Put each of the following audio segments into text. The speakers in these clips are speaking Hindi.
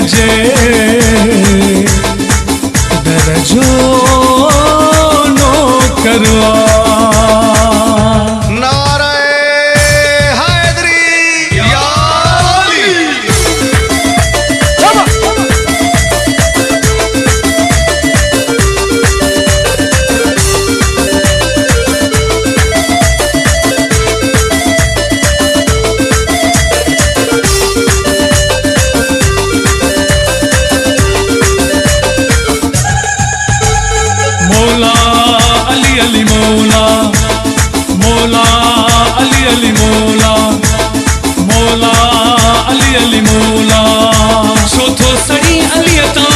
जे दरजो नो करवा। मौला अली अली मौला, मौला अली अली मौला, मौला अली अली मौला। छोथो सड़ी अलियता,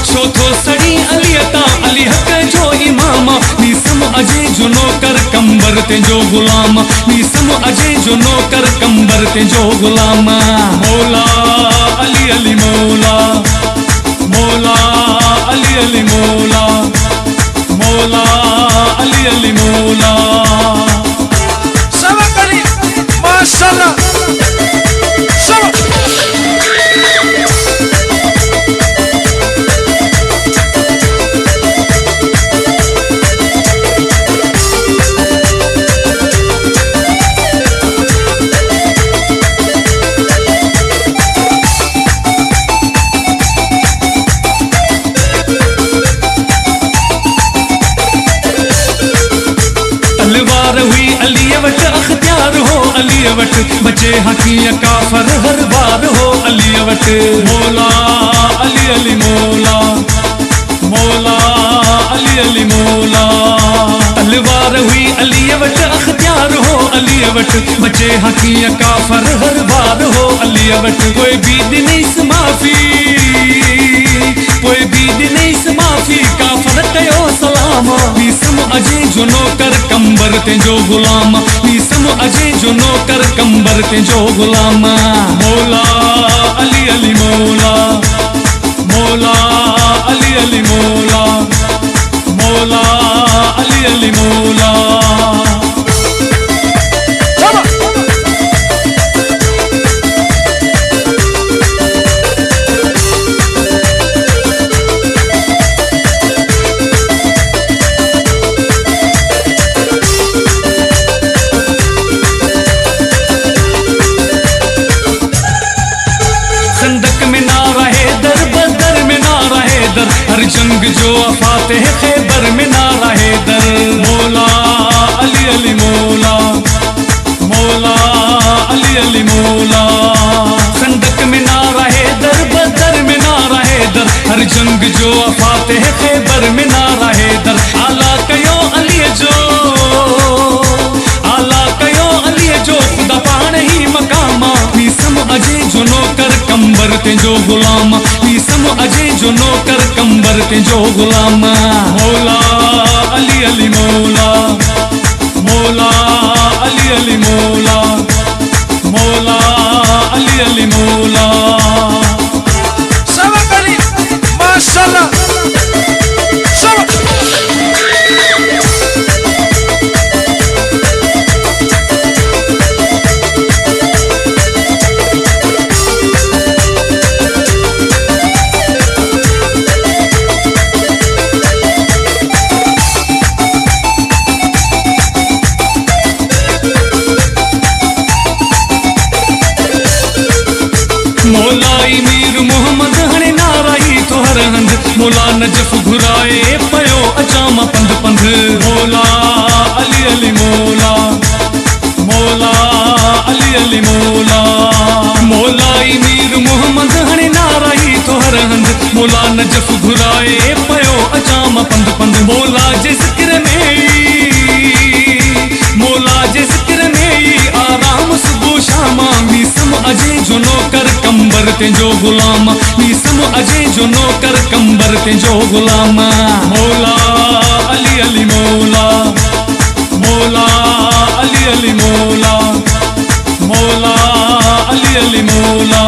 छोथो सड़ी अलियता, अली हक जो इमामा, नीसम अजय जो नौकर कंबर ते जो गुलाम, नीसम अजय जो नौकर कंबर ते जो गुलाम। मौला अली अली मौला, मौला अली अली मौला, मौला अली अली मौला। सबक अली माशाअल्लाह सबक। तलवार हुई अली वट अख्तियार हो अली वट, बचे हकी काफर हर बार हो अली वट। मौला अली अली मौला, मौला अली अली मौला। तलवार हुई अली वट अख्तियार हो अली वट, बचे हकी काफर हर बार हो अली वट। कोई भी दिन इस माफी, कोई भी दिन इस माफी, काफर कयो सलाम। नीसम अजय जो नौकर कंबर ते जो गुलाम, नीसम अजय जो नौकर कंबर ते जो गुलाम। मौला अली अली मौला, मौला अली अली मौला, मौला अली अली मौला। खंदक में नारा हैदर, बदर में नारा हैदर, हर जंग जो फातेह खैबर में नारा हैदर। मौला अली अली मौला, मौला अली अली मौला। खंदक में नारा हैदर, बदर में नारा हैदर, हर जंग जो फातेह खैबर में नारा हैदर। आला कयो अली जो, आला कयो अली जो, खुदा पाण ही मकामा। नीसम अजय जो नौकर कंबर ते जो गुलाम, नीसम अजय जो नौकर कंबर ते जो गुलाम। मौला अली अली मौला, मौला अली अली मौला, मौला अली अली मौला। सबक अली माशाअल्लाह सबक। मौलाई मीर मोहम्मद हणे नाराई तो हर हंध, मौला नजफ घुराए पयो अचामा पंध पंध। मौला अली अली मौला, मौला अली अली मौला। मौलाई मीर मोहम्मद हणे नाराई तो हर हंध, मौला नजफ घुराए पयो अचामा पंध पंध। मौला जे जिक्र में, मौला जे जिक्र में आराम सुबह शामा। नीसम अजय जो नौकर कंबर ते जो गुलाम, नीसम अजय जो नौकर कंबर ते जो गुलाम। मौला अली अली मौला, मौला अली अली मौला, मौला अली अली मौला।